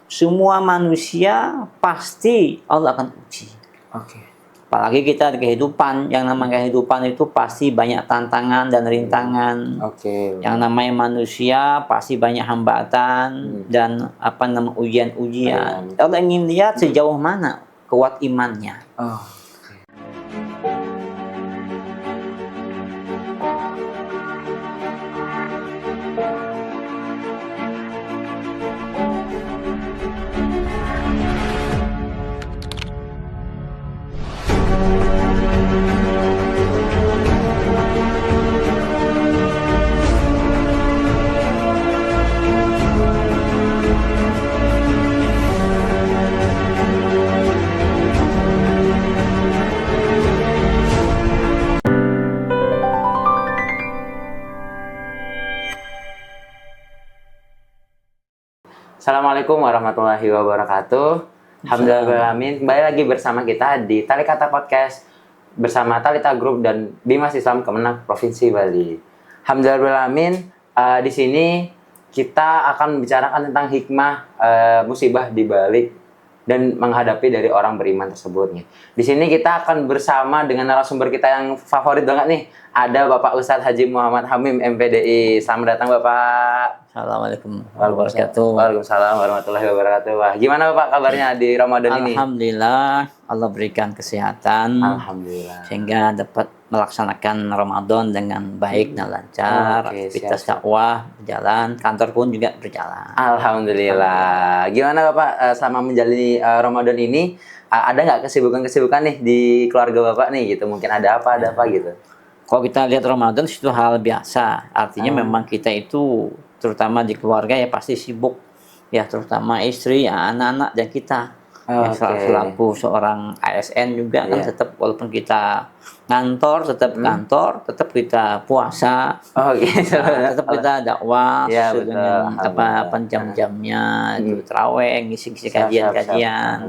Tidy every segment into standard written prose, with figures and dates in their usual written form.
semua manusia pasti Allah akan uji. Oke. Apalagi kita di kehidupan, yang namanya kehidupan itu pasti banyak tantangan dan rintangan. Oke. Yang namanya manusia pasti banyak hambatan dan ujian-ujian. Allah ingin lihat sejauh mana kuat imannya. Oh. Assalamualaikum warahmatullahi wabarakatuh. Alhamdulillahirrahmanirrahim. Kembali lagi bersama kita di Tali Kata Podcast bersama Talita Group dan Bimas Islam Kemenak Provinsi Bali. Alhamdulillahirrahmanirrahim. Di sini kita akan membicarakan tentang hikmah musibah di balik dan menghadapi dari orang beriman tersebut nih. Di sini kita akan bersama dengan narasumber kita yang favorit banget nih. Ada Bapak Ustadz Haji Muhammad Hamim MPDI. Selamat datang Bapak. Assalamualaikum warahmatullahi wabarakatuh. Waalaikumsalam warahmatullahi wabarakatuh. Wah, gimana Bapak kabarnya di Ramadan ini? Alhamdulillah, Allah berikan kesehatan. Alhamdulillah. Sehingga dapat melaksanakan Ramadan dengan baik dan lancar. Aktivitas dakwah berjalan, kantor pun juga berjalan. Alhamdulillah. Gimana Bapak selama menjalani Ramadan ini? Ada nggak kesibukan-kesibukan nih di keluarga Bapak nih gitu? Mungkin ada apa gitu? Kalau kita lihat Ramadan itu hal biasa. Artinya memang kita itu terutama di keluarga ya pasti sibuk. Ya terutama istri, anak-anak dan kita. Selaku seorang ASN juga kan tetap walaupun kita kantor, tetap kita puasa. Tetap kita dakwah dengan apa jam-jamnya, itu tarawih, ngisi kajian-kajian.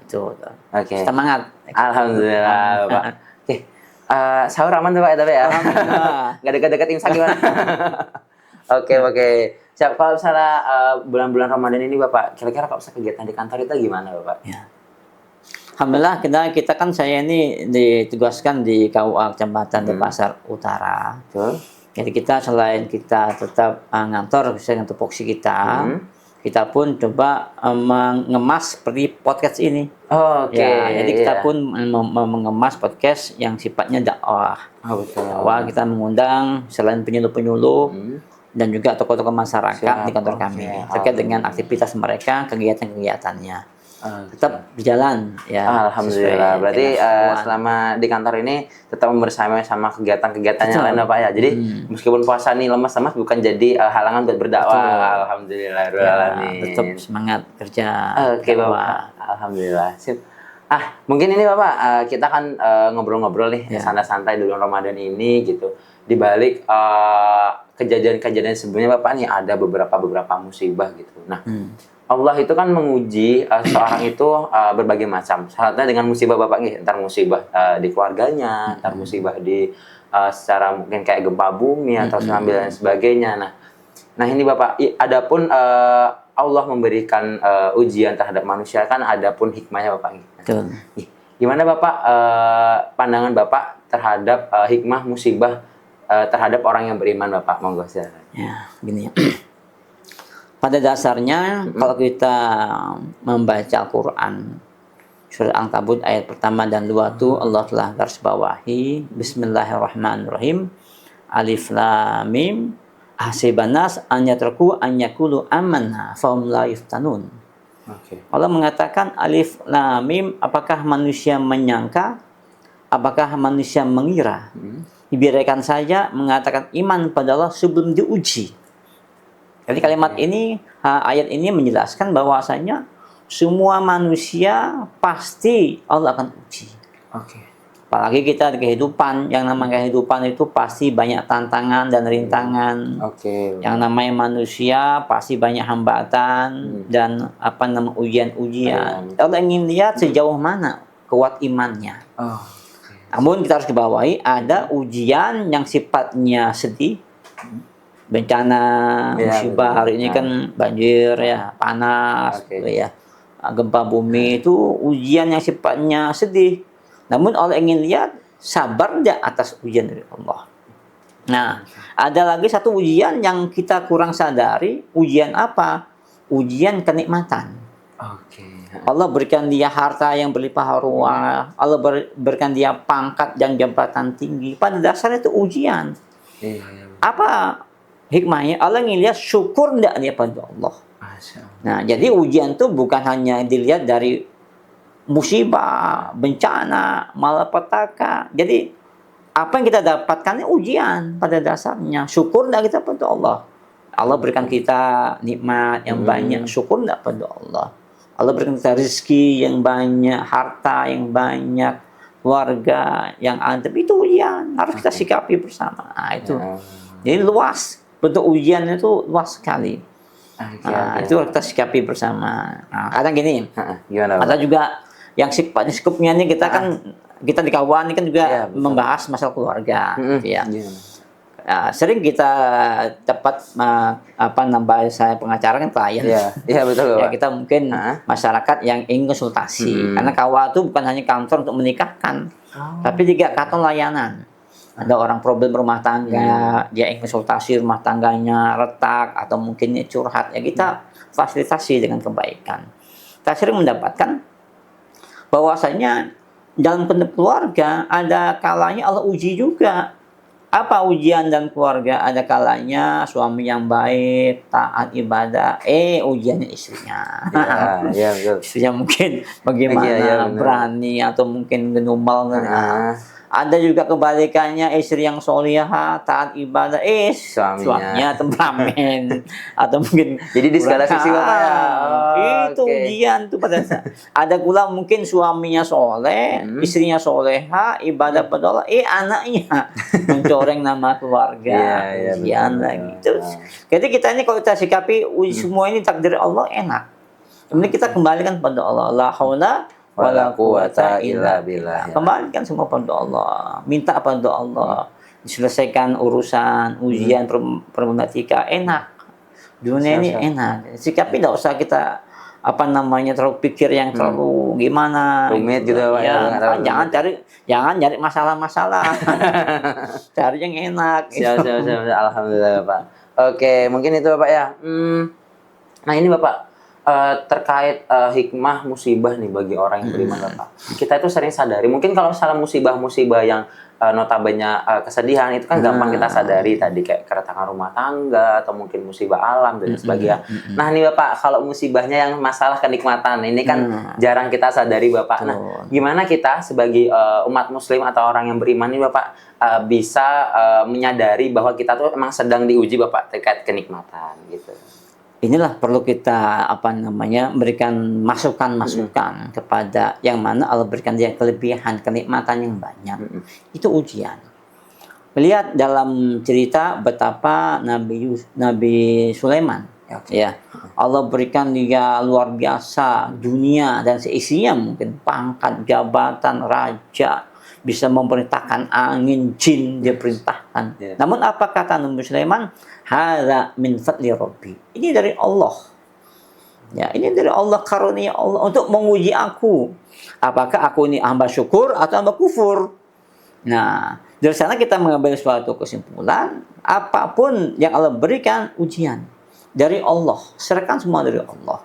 Itu. Semangat. Alhamdulillah, Pak. Sahur aman tuh Pak, tapi ya. Nggak dekat-dekat imsak gimana? Oke. Siap, kalau misalnya bulan-bulan Ramadan ini Bapak, kira-kira Pak usah kegiatan di kantor itu gimana Bapak? Ya. Alhamdulillah kita kan saya ini ditugaskan di KUA Kecamatan Denpasar Utara. Jadi kita selain kita tetap ngantor dengan tupoksi kita, kita pun coba mengemas seperti podcast ini. Jadi kita pun mengemas podcast yang sifatnya dakwah. Dakwah kita mengundang selain penyuluh-penyuluh dan juga tokoh-tokoh masyarakat di kantor kami terkait dengan aktivitas mereka, kegiatan-kegiatannya. Tetap berjalan ya. Alhamdulillah. Berarti selama di kantor ini tetap bersama sama kegiatan-kegiatannya lain Pak ya. Jadi meskipun puasa nih lemas-lemas bukan jadi halangan buat berdakwah. Alhamdulillah. Tetap semangat kerja. Oke Bapak. Alhamdulillah. Sip. Mungkin ini Bapak kita kan ngobrol-ngobrol nih santai-santai di bulan Ramadan ini gitu. Di balik kejadian-kejadian sebelumnya Bapak nih ada beberapa musibah gitu. Nah, Allah itu kan menguji seorang itu berbagai macam. Salah satunya dengan musibah Bapak nih, entar musibah di keluarganya, entar musibah di secara mungkin kayak gempa bumi atau tsunami dan sebagainya. Nah ini Bapak, adapun Allah memberikan ujian terhadap manusia kan adapun hikmahnya Bapak nih. Gimana Bapak pandangan Bapak terhadap hikmah musibah terhadap orang yang beriman Bapak? Monggo silakan. Ya, gini ya. Pada dasarnya kalau kita membaca Al-Quran Surah Al-Ankabut ayat pertama dan 2 itu Allah telah garis bawahi Bismillahirrahmanirrahim Alif Lam Mim Ahsibanas an yatraku an yaqulu amanna fahum la yuftanun. Allah mengatakan Alif Lam Mim, apakah manusia menyangka, apakah manusia mengira dibiarkan saja mengatakan iman pada Allah sebelum diuji. Jadi kalimat ini, ayat ini menjelaskan bahwasanya semua manusia pasti Allah akan uji. Apalagi kita di kehidupan, yang namanya kehidupan itu pasti banyak tantangan dan rintangan. Yang namanya manusia pasti banyak hambatan dan ujian-ujian. Allah ingin lihat sejauh mana kuat imannya. Namun kita harus kebawahi ada ujian yang sifatnya sedih, bencana, Iya, musibah. betul. Hari ini kan banjir ya, panas, Oke. gitu ya, gempa bumi itu ujian yang sifatnya sedih. Namun Allah ingin lihat sabar nggak atas ujian dari Allah. Nah, ada lagi satu ujian yang kita kurang sadari. Ujian apa? Ujian kenikmatan. Oke. Allah berikan dia harta yang berlimpah ruah. Allah berikan dia pangkat dan jabatan tinggi. Pada dasarnya itu ujian. Iya, iya. Apa hikmahnya? Allah ingin lihat syukur enggak dia pada Allah. Masya Allah. Nah, jadi ujian itu bukan hanya dilihat dari musibah, bencana, malapetaka. Jadi apa yang kita dapatkan ini ujian pada dasarnya. Syukur enggak kita pada Allah? Allah berikan kita nikmat yang banyak, syukur enggak pada Allah? Allah berikan kita rezeki yang banyak, harta yang banyak, keluarga yang adem, itu ujian. Harus kita sikapi bersama. Nah, itu. Jadi luas. Bentuk ujian itu luas sekali. Nah, itu harus kita sikapi bersama. Nah, kadang gini. Gimana, Pak? Ada juga yang sifatnya skupnya ini kita kan kita di kawan ini kan juga membahas masalah keluarga, gitu ya. Nah, sering kita dapat saya pengacara kan klien. Iya betul. Ya, kita mungkin masyarakat yang ingin konsultasi. Karena kawa itu bukan hanya kantor untuk menikahkan, tapi juga kantor layanan. Ada orang problem rumah tangga, dia ingin konsultasi rumah tangganya retak atau mungkin curhat, ya kita fasilitasi dengan kebaikan. Kita sering mendapatkan bahwasanya dalam keluarga ada kalanya Allah uji juga. Apa ujian dan keluarga? Ada kalanya suami yang baik, taat ibadah, ujiannya istrinya. Iya, betul. Istrinya mungkin bagaimana, berani atau mungkin genumal. Ada juga kebalikannya, istri yang solihah, taat ibadah, suaminya temperamen atau mungkin jadi di segala sisi Bapak ya. Itu ujian tuh pada saat. Ada pula mungkin suaminya soleh, istrinya soleha, ibadah pada Allah, anaknya mencoreng nama keluarga, ujian lagi. Terus, jadi kita ini kalau kita sikapi semua ini takdir Allah enak. Kemudian kita kembalikan pada Allah. La haula wala quwata illa billah. Kembalikan semua pada Allah. Minta pada Allah. Diselesaikan urusan, ujian, problematika. Enak. Dunia ini enak. Sikapi tidak usah kita terlalu pikir yang terlalu gimana. Rumit gitu Pak. Ya, jangan cari masalah-masalah. Cari yang enak. Siap. Alhamdulillah Pak. Oke, mungkin itu Bapak ya. Nah ini Bapak. Terkait hikmah musibah nih bagi orang yang beriman Bapak. Kita itu sering sadari, mungkin kalau salah musibah-musibah yang notabene kesedihan itu kan gampang kita sadari tadi kayak keretakan rumah tangga atau mungkin musibah alam dan sebagainya. Nah nih Bapak, kalau musibahnya yang masalah kenikmatan ini kan jarang kita sadari Bapak. Nah, gimana kita sebagai umat muslim atau orang yang beriman ini Bapak bisa menyadari bahwa kita tuh emang sedang diuji Bapak terkait kenikmatan gitu. Inilah perlu kita berikan masukan-masukan kepada yang mana Allah berikan dia kelebihan, kenikmatan yang banyak. Itu ujian. Melihat dalam cerita betapa Nabi Sulaiman, ya, Allah berikan dia luar biasa dunia dan seisinya, mungkin pangkat, jabatan, raja, bisa memerintahkan angin, jin dia perintahkan. Namun apa kata Nabi Sulaiman? Hadza min fadli Rabbi. Ini dari Allah. Ya, ini dari Allah, karunia Allah untuk menguji aku. Apakah aku ini hamba syukur atau hamba kufur? Nah, dari sana kita mengambil suatu kesimpulan, apapun yang Allah berikan ujian dari Allah, serahkan semua dari Allah.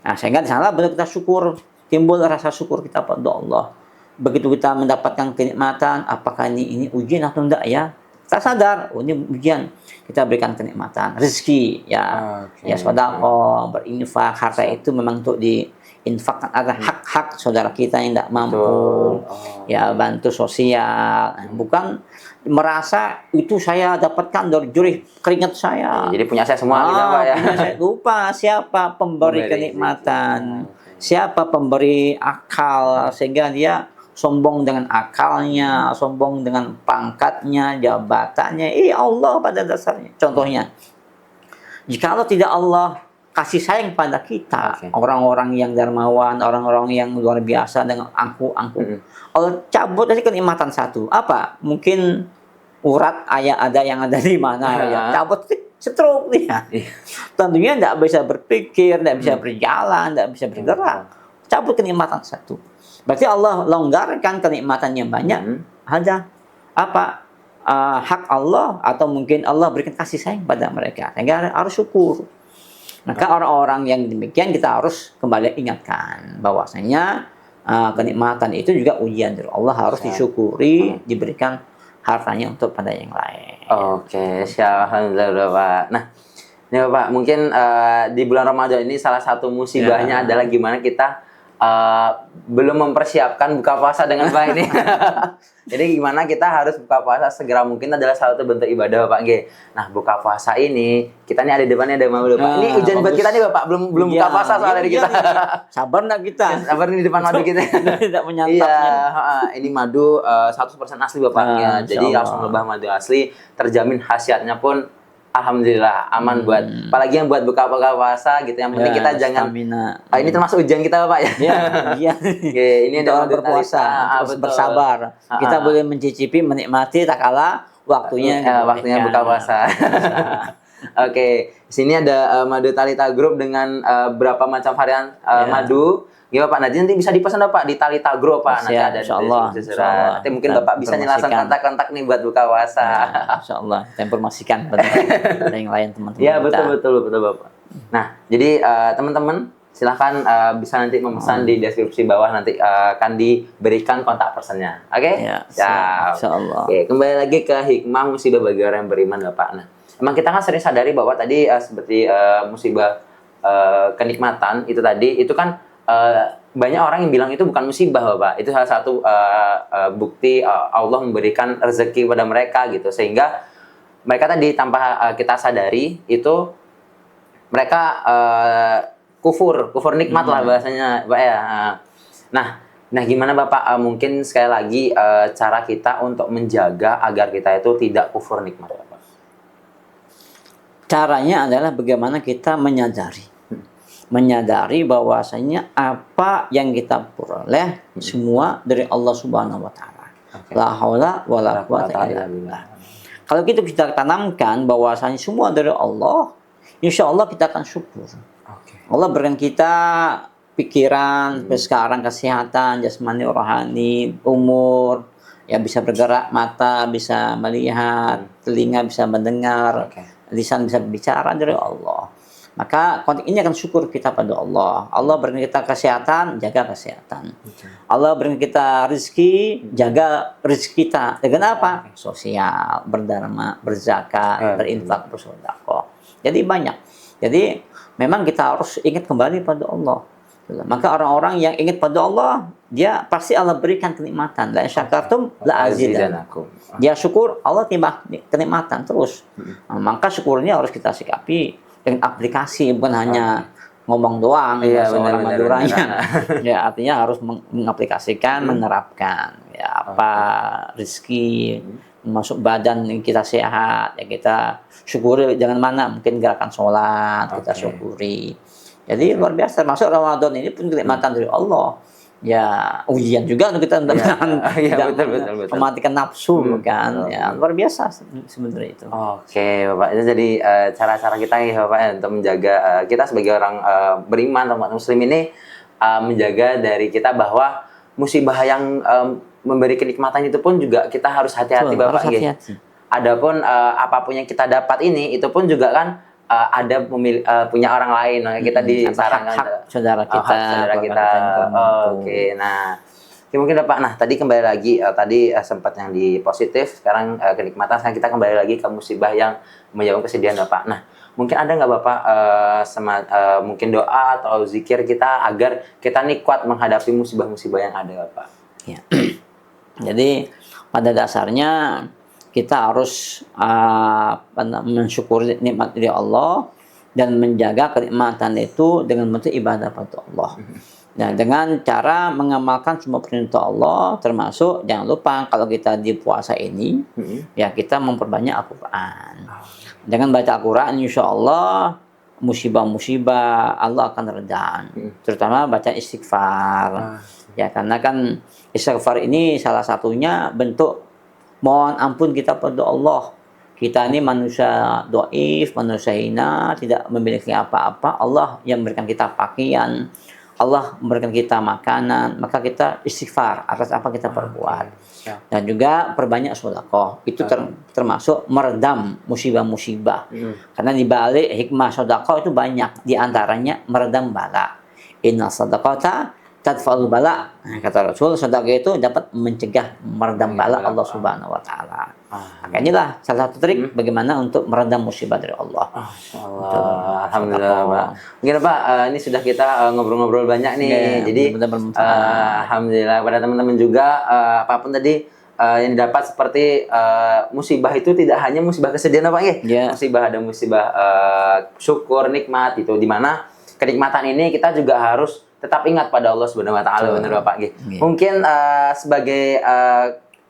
Nah, sehingga di sana benar kita syukur, timbul rasa syukur kita pada Allah. Begitu kita mendapatkan kenikmatan, apakah ini ujian atau enggak ya? Kita sadar, ini ujian. Kita berikan kenikmatan, rezeki, ya sedekah, berinfak, harta itu memang untuk diinfakkan. Ada hak-hak saudara kita yang tidak mampu, ya bantu sosial. Bukan merasa itu saya dapatkan dari jerih keringat saya. Jadi punya saya semua gitu Pak ya. Lupa siapa pemberi kenikmatan, siapa pemberi akal sehingga dia sombong dengan akalnya, sombong dengan pangkatnya, jabatannya. Allah pada dasarnya. Contohnya, jika Allah tidak Allah kasih sayang pada kita, orang-orang yang dermawan, orang-orang yang luar biasa dengan angku-angku, Allah cabut dari kenikmatan satu. Apa? Mungkin urat ada yang ada di mana ya. Cabut stroke dia. Tentunya tidak bisa berpikir, tidak bisa berjalan, tidak bisa bergerak. Cabut kenikmatan satu. Berarti Allah longgarkan kenikmatan yang banyak. Ada apa? Hak Allah atau mungkin Allah berikan kasih sayang pada mereka. Sehingga harus syukur. Maka orang-orang yang demikian kita harus kembali ingatkan bahwasanya kenikmatan itu juga ujian dari Allah, harus disyukuri, diberikan hartanya untuk pada yang lain. Oke, siap, alhamdulillah Pak. Nah, ini Bapak, mungkin di bulan Ramadan ini salah satu musibahnya adalah gimana kita belum mempersiapkan buka puasa dengan baik nih. Jadi gimana kita harus buka puasa segera mungkin adalah salah satu bentuk ibadah Bapak G. Nah, buka puasa ini kita nih ada depannya ada mau Bapak. Ini ujian buat kita nih Bapak, belum buka puasa soalnya dari kita. Sabar nak kita. Sabar nih di depan madu kita. Tidak menyantapnya. Iya, ini madu 100% asli Bapaknya. Jadi langsung lebah madu asli, terjamin khasiatnya pun alhamdulillah aman buat apalagi yang buat buka puasa gitu. Yang penting kita jangan ini termasuk ujian kita Bapak ya. Iya. Oke, ini ada berpuasa, terus bersabar. Kita boleh mencicipi, menikmati tak kalah waktunya buka puasa. Oke, sini ada madu Talita Group dengan berapa macam varian madu. Gimana Pak? Nanti bisa dipesan Pak di Talita Group Pak. Nanti ada insyaallah. Nanti mungkin Bapak bisa nyalakan kontak-kontak nih buat buka puasa. Insyaallah. Kita informasikan pada yang lain teman-teman. Iya betul Bapak. Nah, jadi teman-teman silahkan bisa nanti memesan di deskripsi bawah, nanti akan diberikan kontak personnya. Oke? Ya, siap. Insyaallah. Oke, kembali lagi ke hikmah musibah bagi orang yang beriman Bapak. Nah, emang kita kan sering sadari bahwa tadi seperti musibah kenikmatan itu tadi itu kan banyak orang yang bilang itu bukan musibah Bapak. Itu salah satu bukti Allah memberikan rezeki kepada mereka gitu. Sehingga mereka tadi tanpa kita sadari itu mereka kufur nikmat lah bahasanya Pak ya. Nah gimana Bapak mungkin sekali lagi cara kita untuk menjaga agar kita itu tidak kufur nikmat Bapak? Caranya adalah bagaimana kita menyadari bahwasanya apa yang kita peroleh semua dari Allah Subhanahu wa taala. La haula wala quwata illa billah. Kalau kita tanamkan bahwasanya semua dari Allah, insya Allah kita akan syukur. Allah berikan kita pikiran, sekarang kesehatan, jasmani, rohani, umur, ya bisa bergerak, mata bisa melihat, telinga bisa mendengar, lisan bisa berbicara dari Allah. Maka konteks ini akan syukur kita pada Allah. Allah berikan kita kesehatan, jaga kesehatan. Allah berikan kita rezeki, jaga rezeki kita. Dengan apa? Sosial, berdharma, berzakat, berinfak, bersedekah. Jadi banyak. Jadi memang kita harus ingat kembali pada Allah. Maka orang-orang yang ingat pada Allah, dia pasti Allah berikan kenikmatan. La syakartum la azidanakum. Dia syukur, Allah timbah kenikmatan terus. Maka syukurnya harus kita sikapi dengan aplikasi, bukan hanya ngomong doang, seorang Maduranya. Ya, artinya harus mengaplikasikan, menerapkan. Ya, apa rezeki masuk badan kita sehat, ya kita syukuri. Jangan mana mungkin gerakan sholat kita syukuri. Jadi luar biasa. Masuk Ramadan ini pun kenikmatan dari Allah. Ya ujian juga untuk kita betul. Mematikan nafsu kan. Ya luar biasa sebenarnya itu. Oke Bapak, itu jadi cara-cara kita ya Bapak ya, untuk menjaga kita sebagai orang beriman umat muslim ini menjaga dari kita bahwa musibah yang memberi kenikmatan itu pun juga kita harus hati-hati Bapak. Harus hati-hati. Adapun apapun yang kita dapat ini itu pun juga kan ada punya orang lain, kita disarankan hak saudara kita. Oke, nah mungkin Bapak, nah tadi kembali lagi tadi sempat yang di positif, sekarang kenikmatan, sekarang kita kembali lagi ke musibah yang menyebabkan kesedihan Bapak. Nah mungkin ada nggak Bapak mungkin doa atau zikir kita agar kita nih kuat menghadapi musibah-musibah yang ada Bapak? Ya. Jadi pada dasarnya kita harus mensyukuri nikmat dari Allah dan menjaga kenikmatan itu dengan bentuk ibadah pada Allah. Nah, dengan cara mengamalkan semua perintah Allah, termasuk jangan lupa kalau kita di puasa ini, ya kita memperbanyak Al-Quran. Dengan baca Al-Quran, insya Allah musibah-musibah Allah akan redam. Terutama baca istighfar. Ya, karena kan istighfar ini salah satunya bentuk mohon ampun kita pada Allah. Kita ini manusia doif, manusia hina, tidak memiliki apa-apa. Allah yang memberikan kita pakaian, Allah memberikan kita makanan, maka kita istighfar atas apa kita perbuat. Dan juga perbanyak sedekah. Itu termasuk meredam musibah-musibah. Karena di balik hikmah sedekah itu banyak, di antaranya meredam bala. Inna sadaqata tadfa'ul bala. Nah, kata Rasul, sedekah itu dapat mencegah meredam bala Allah Subhanahu wa taala. Maka inilah salah satu trik bagaimana untuk meredam musibah dari Allah. Allah. Alhamdulillah, Pak. Mungkin Pak, ini sudah kita ngobrol-ngobrol banyak nih. Jadi alhamdulillah pada teman-teman juga apapun tadi yang didapat seperti musibah itu tidak hanya musibah kesedihan Pak ya. Musibah ada musibah syukur, nikmat itu di mana kenikmatan ini kita juga harus tetap ingat pada Allah Subhanahu wa taala, benar Bapak nggih. Mungkin sebagai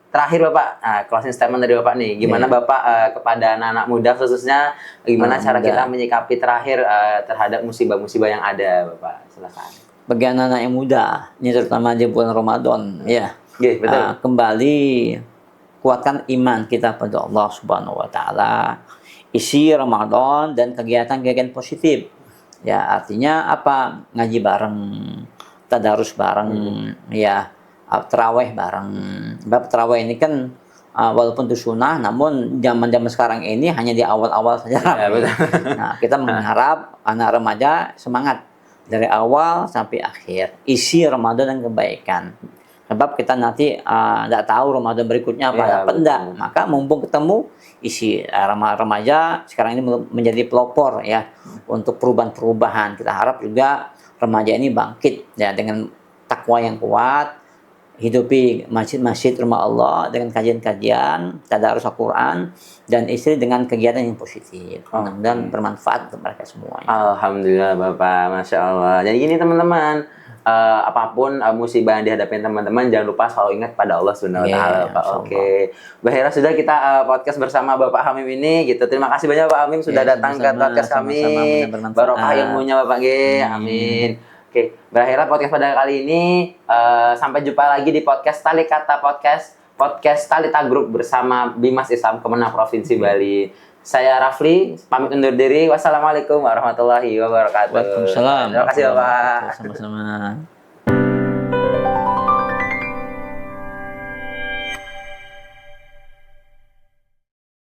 terakhir Bapak, closing statement dari Bapak nih, gimana Bapak kepada anak-anak muda khususnya, gimana cara kita menyikapi terakhir terhadap musibah-musibah yang ada, Bapak? Silakan. Bagi anak-anak yang muda, ini terutama di bulan Ramadan, ya, betul. Kembali kuatkan iman kita pada Allah Subhanahu Wa Taala, isi Ramadan dan kegiatan-kegiatan positif, ya, artinya apa? Ngaji bareng, tadarus bareng, ya. Terawih bareng. Bab terawih ini kan walaupun itu sunnah, namun zaman-zaman sekarang ini hanya di awal-awal saja. Ya, betul. Nah, kita mengharap anak remaja semangat dari awal sampai akhir. Isi Ramadan dan kebaikan. Sebab kita nanti tidak tahu Ramadan berikutnya apa enggak. Maka mumpung ketemu, isi remaja sekarang ini menjadi pelopor ya untuk perubahan-perubahan. Kita harap juga remaja ini bangkit ya dengan takwa yang kuat. Hidupi masjid-masjid rumah Allah dengan kajian-kajian, tadarus Al-Quran, dan istri dengan kegiatan yang positif. Mudah-mudahan bermanfaat untuk mereka semuanya. Alhamdulillah Bapak, Masya Allah. Jadi gini teman-teman, apapun musibah yang dihadapi teman-teman, jangan lupa selalu ingat pada Allah Subhanahu wa taala, Pak. Oke. Mbak Hera, sudah kita podcast bersama Bapak Hamim ini gitu. Terima kasih banyak Pak Hamim sudah datang ke podcast kami. Barokah ilmunya Bapak G. Amin. Oke, berakhirlah podcast pada kali ini. Sampai jumpa lagi di podcast Tali Kata Podcast Talita Group bersama Bimas Islam Kemenang Provinsi Bali. Saya Rafli, pamit undur diri. Wassalamualaikum warahmatullahi wabarakatuh. Waalaikumsalam. Terima kasih Bapak. Sama-sama.